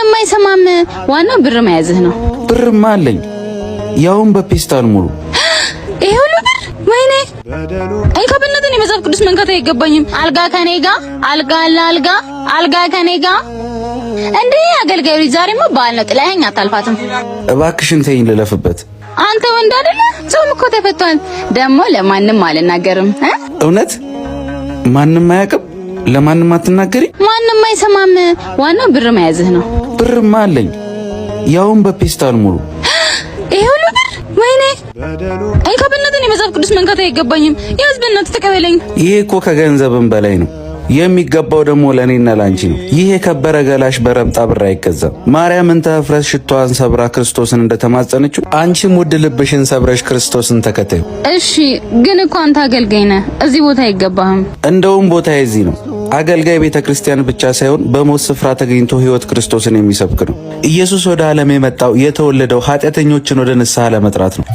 ማንም አይሰማም። ዋናው ብር መያዝህ ነው። ብርማ አለኝ፣ ያውም በፔስታል ሙሉ። ይሄ ሁሉ ብር? ወይኔ እንካ በእናትህ የመጽሐፍ ቅዱስ መንካት አይገባኝም። አልጋ ከኔ ጋር አልጋ አልጋ አልጋ ከኔ ጋር እንዴ! አገልጋዩ ዛሬማ በዓል ነው፣ ጥላኸኝ አታልፋትም። እባክሽን ተይኝ ልለፍበት። አንተ ወንድ አይደለ? ጾም እኮ ተፈቷል። ደግሞ ለማንም አልናገርም። እውነት? ማንም አያውቅም? ለማንም አትናገሪ? ማንም አይሰማም። ዋናው ብር መያዝህ ነው። ብርማ አለኝ፣ ያውም በፔስታል ሙሉ። ይሄ ሁሉ ብር? ወይኔ እንካ በእናትህ የመጽሐፍ ቅዱስ መንካት አይገባኝም። ያዝ በእናትህ ተቀበለኝ። ይሄ እኮ ከገንዘብም በላይ ነው። የሚገባው ደግሞ ለኔና ላንቺ ነው። ይሄ የከበረ ገላሽ በረብጣ ብር አይገዛም። ማርያምን ተፍረስ ሽቷን ሰብራ ክርስቶስን እንደተማጸነችው አንቺም ውድ ልብሽን ሰብረሽ ክርስቶስን ተከተዩ። እሺ፣ ግን እኮ አንተ አገልጋይ ነህ፣ እዚህ ቦታ አይገባህም። እንደውም ቦታ እዚህ ነው። አገልጋይ ቤተክርስቲያን ብቻ ሳይሆን በሞት ስፍራ ተገኝቶ ሕይወት ክርስቶስን የሚሰብክ ነው። ኢየሱስ ወደ ዓለም የመጣው የተወለደው ኃጢአተኞችን ወደ ንስሐ ለመጥራት ነው።